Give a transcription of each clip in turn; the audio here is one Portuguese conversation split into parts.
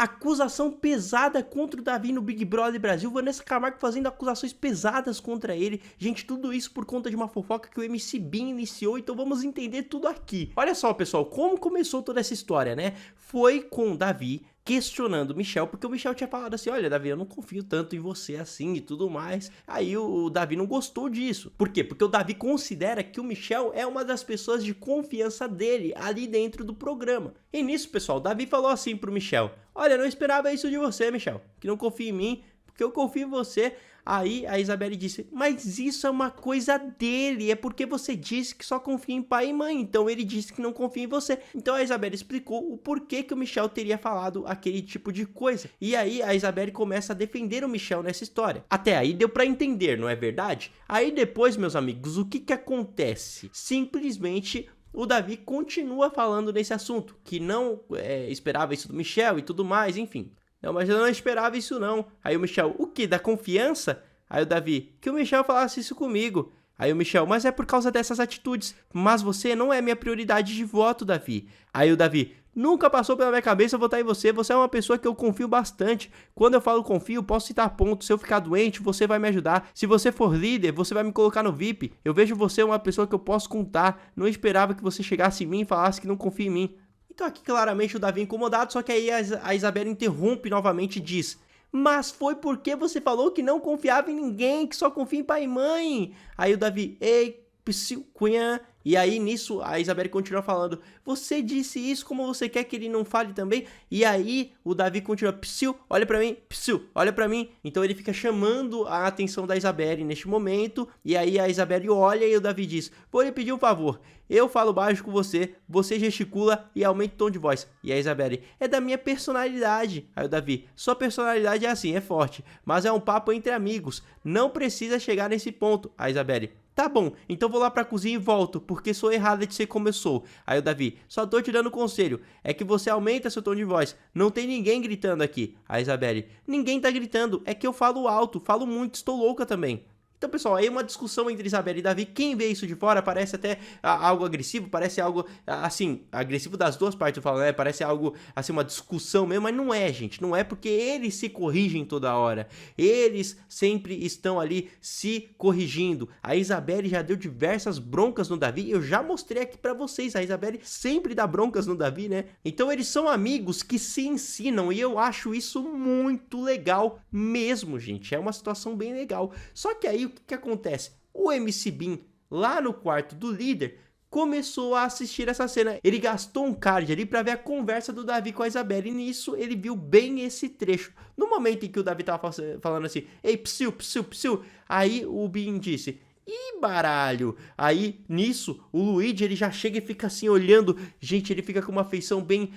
acusação pesada contra o Davi no Big Brother Brasil, Vanessa Camargo fazendo acusações pesadas contra ele. Gente, tudo isso por conta de uma fofoca que o MC Bin iniciou, então vamos entender tudo aqui. Olha só, pessoal, como começou toda essa história, né? Foi com o Davi questionando o Michel, porque o Michel tinha falado assim, olha, Davi, eu não confio tanto em você assim e tudo mais. Aí o Davi não gostou disso. Por quê? Porque o Davi considera que o Michel é uma das pessoas de confiança dele ali dentro do programa. E nisso, pessoal, o Davi falou assim pro Michel, olha, eu não esperava isso de você, Michel, que não confia em mim, porque eu confio em você. Aí a Isabelle disse, mas isso é uma coisa dele, é porque você disse que só confia em pai e mãe, então ele disse que não confia em você. Então a Isabelle explicou o porquê que o Michel teria falado aquele tipo de coisa. E aí a Isabelle começa a defender o Michel nessa história. Até aí deu pra entender, não é verdade? Aí depois, meus amigos, o que acontece? Simplesmente o Davi continua falando nesse assunto, que não esperava isso do Michel e tudo mais, enfim. Não, mas eu não esperava isso não. Aí o Michel, o que? Da confiança? Aí o Davi, que o Michel falasse isso comigo. Aí o Michel, mas é por causa dessas atitudes. Mas você não é minha prioridade de voto, Davi. Aí o Davi, nunca passou pela minha cabeça votar em você. Você é uma pessoa que eu confio bastante. Quando eu falo confio, posso citar pontos. Se eu ficar doente, você vai me ajudar. Se você for líder, você vai me colocar no VIP. Eu vejo você uma pessoa que eu posso contar. Não esperava que você chegasse em mim e falasse que não confia em mim. Então aqui claramente o Davi incomodado, só que aí a Isabelle interrompe novamente e diz, mas foi porque você falou que não confiava em ninguém, que só confia em pai e mãe. Aí o Davi, ei, psiu, cunhã. E aí nisso a Isabelle continua falando, você disse isso, como você quer que ele não fale também? E aí o Davi continua, psiu, olha pra mim, psiu, olha pra mim. Então ele fica chamando a atenção da Isabelle neste momento, e aí a Isabelle olha e o Davi diz, vou lhe pedir um favor, eu falo baixo com você, você gesticula e aumenta o tom de voz. E a Isabelle, é da minha personalidade. Aí o Davi, sua personalidade é assim, é forte, mas é um papo entre amigos, não precisa chegar nesse ponto. A Isabelle, tá bom, então vou lá pra cozinha e volto, porque sou errada de ser como eu sou. Aí o Davi, só tô te dando conselho, é que você aumenta seu tom de voz, não tem ninguém gritando aqui. A Isabelle, ninguém tá gritando, é que eu falo alto, falo muito, estou louca também. Então, pessoal, aí uma discussão entre Isabelle e Davi, quem vê isso de fora parece até algo agressivo, parece algo, assim, agressivo das duas partes, eu falo, né, parece algo, assim, uma discussão mesmo, mas não é, gente, não é porque eles se corrigem toda hora, eles sempre estão ali se corrigindo. A Isabelle já deu diversas broncas no Davi, eu já mostrei aqui pra vocês, a Isabelle sempre dá broncas no Davi, né, então eles são amigos que se ensinam e eu acho isso muito legal mesmo, gente, é uma situação bem legal, só que aí o que acontece? O MC Bin, lá no quarto do líder, começou a assistir essa cena. Ele gastou um card ali pra ver a conversa do Davi com a Isabelle. E nisso ele viu bem esse trecho. No momento em que o Davi tava falando assim, ei, psiu, psiu, psiu, aí o Bin disse, ih, baralho. Aí, nisso, o Luigi, ele já chega e fica assim, olhando. Gente, ele fica com uma feição bem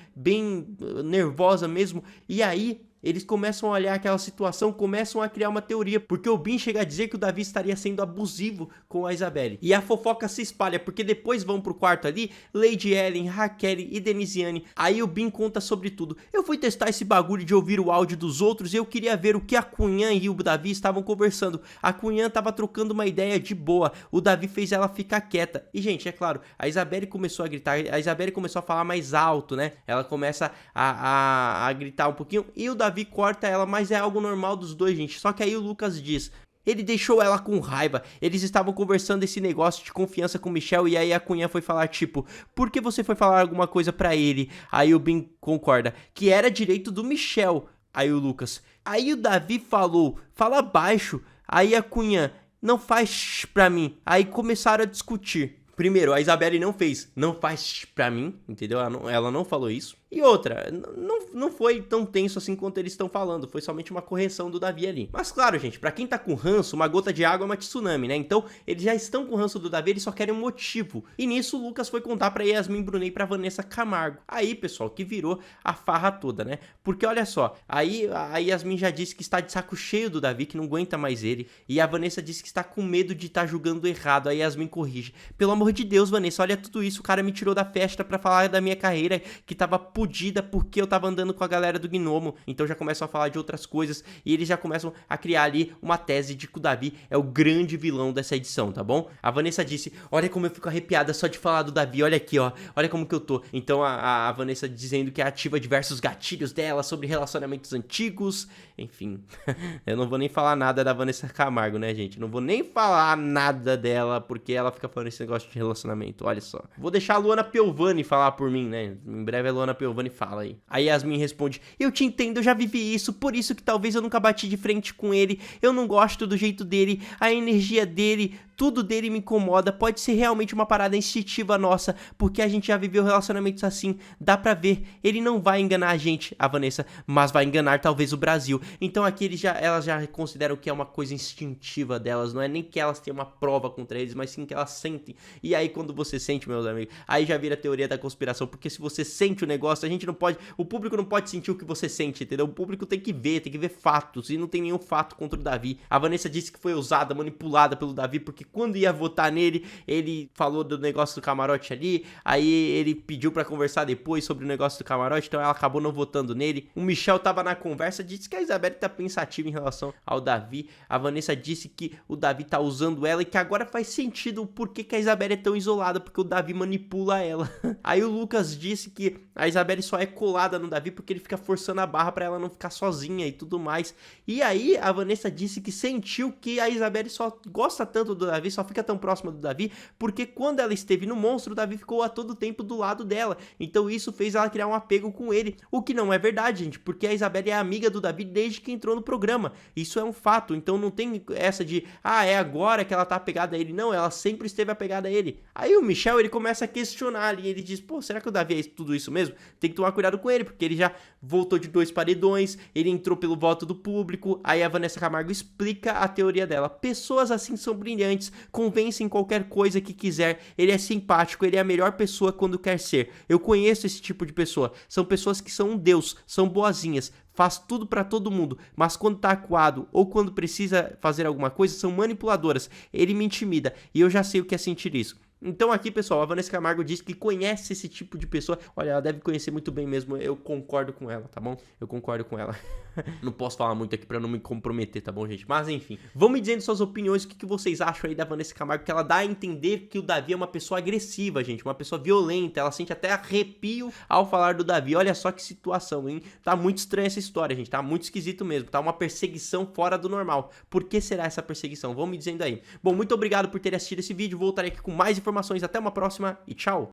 nervosa mesmo. E aí eles começam a olhar aquela situação, começam a criar uma teoria, porque o Bin chega a dizer que o Davi estaria sendo abusivo com a Isabelle. E a fofoca se espalha, porque depois vão pro quarto ali, Lady Ellen, Raquel e Denisiane. Aí o Bin conta sobre tudo. Eu fui testar esse bagulho de ouvir o áudio dos outros e eu queria ver o que a Cunhã e o Davi estavam conversando. A Cunhã tava trocando uma ideia de boa, o Davi fez ela ficar quieta. E, gente, é claro, a Isabelle começou a gritar, a Isabelle começou a falar mais alto, né? Ela começa a gritar um pouquinho e o Davi corta ela, mas é algo normal dos dois, gente. Só que aí o Lucas diz, ele deixou ela com raiva, eles estavam conversando esse negócio de confiança com o Michel e aí a Cunhã foi falar tipo, por que você foi falar alguma coisa pra ele? Aí o Bin concorda, que era direito do Michel. Aí o Lucas, aí o Davi falou, fala baixo. Aí a Cunhã, não faz pra mim. Aí começaram a discutir. Primeiro, a Isabelle não faz pra mim, entendeu? Ela não falou isso. E outra, não foi tão tenso assim quanto eles estão falando, foi somente uma correção do Davi ali. Mas claro, gente, pra quem tá com ranço, uma gota de água é uma tsunami, né? Então, eles já estão com ranço do Davi, eles só querem um motivo. E nisso, o Lucas foi contar pra Yasmin Brunet e pra Vanessa Camargo. Aí, pessoal, que virou a farra toda, né? Porque olha só, aí a Yasmin já disse que está de saco cheio do Davi, que não aguenta mais ele. E a Vanessa disse que está com medo de estar julgando errado. Aí a Yasmin corrige. Pelo amor de Deus, Vanessa, olha tudo isso, o cara me tirou da festa pra falar da minha carreira, que tava pudida porque eu tava andando com a galera do Gnomo. Então já começam a falar de outras coisas e eles já começam a criar ali uma tese de que o Davi é o grande vilão dessa edição, tá bom? A Vanessa disse, olha como eu fico arrepiada só de falar do Davi, olha aqui, ó, olha como que eu tô. Então a Vanessa dizendo que ativa diversos gatilhos dela sobre relacionamentos antigos, enfim. Eu não vou nem falar nada da Vanessa Camargo, né, gente? Não vou nem falar nada dela, porque ela fica falando esse negócio de relacionamento, olha só. Vou deixar a Luana Piovani falar por mim, né? Em breve a Luana Piovani fala aí. Aí Yasmin responde, eu te entendo, eu já vivi isso, por isso que talvez eu nunca bati de frente com ele, eu não gosto do jeito dele, a energia dele, tudo dele me incomoda, pode ser realmente uma parada instintiva nossa, porque a gente já viveu relacionamentos assim, dá pra ver, ele não vai enganar a gente, a Vanessa, mas vai enganar talvez o Brasil. Então aqui elas já consideram que é uma coisa instintiva delas, não é nem que elas têm uma prova contra eles, mas sim que elas sentem. E aí quando você sente, meus amigos, aí já vira a teoria da conspiração, porque se você sente o negócio, a gente não pode, o público não pode sentir o que você sente, entendeu? O público tem que ver fatos, e não tem nenhum fato contra o Davi. A Vanessa disse que foi usada, manipulada pelo Davi, porque quando ia votar nele, ele falou do negócio do camarote ali, aí ele pediu pra conversar depois sobre o negócio do camarote, então ela acabou não votando nele. O Michel tava na conversa, disse que a Isabelle tá pensativa em relação ao Davi. A Vanessa disse que o Davi tá usando ela e que agora faz sentido o porquê que a Isabelle é tão isolada, porque o Davi manipula ela. Aí o Lucas disse que a Isabelle só é colada no Davi porque ele fica forçando a barra pra ela não ficar sozinha e tudo mais. E aí a Vanessa disse que sentiu que a Isabelle só gosta tanto do Davi, só fica tão próxima do Davi, porque quando ela esteve no monstro, o Davi ficou a todo tempo do lado dela. Então isso fez ela criar um apego com ele, o que não é verdade, gente, porque a Isabelle é amiga do Davi desde que entrou no programa. Isso é um fato, então não tem essa de, é agora que ela tá apegada a ele. Não, ela sempre esteve apegada a ele. Aí o Michel, ele começa a questionar ali, ele diz, pô, será que o Davi é tudo isso mesmo? Tem que tomar cuidado com ele, porque ele já voltou de 2 paredões, ele entrou pelo voto do público. Aí a Vanessa Camargo explica a teoria dela. Pessoas assim são brilhantes, convencem qualquer coisa que quiser, ele é simpático, ele é a melhor pessoa quando quer ser. Eu conheço esse tipo de pessoa, são pessoas que são um deus, são boazinhas, faz tudo pra todo mundo, mas quando tá acuado ou quando precisa fazer alguma coisa, são manipuladoras. Ele me intimida e eu já sei o que é sentir isso. Então aqui, pessoal, a Vanessa Camargo diz que conhece esse tipo de pessoa. Olha, ela deve conhecer muito bem mesmo. Eu concordo com ela, tá bom? Eu concordo com ela. Não posso falar muito aqui pra não me comprometer, tá bom, gente? Mas enfim, vão me dizendo suas opiniões, o que vocês acham aí da Vanessa Camargo, que ela dá a entender que o Davi é uma pessoa agressiva, gente, uma pessoa violenta, ela sente até arrepio ao falar do Davi. Olha só que situação, hein? Tá muito estranha essa história, gente, tá muito esquisito mesmo, tá uma perseguição fora do normal. Por que será essa perseguição? Vão me dizendo aí. Bom, muito obrigado por ter assistido esse vídeo, voltarei aqui com mais informações, até uma próxima e tchau!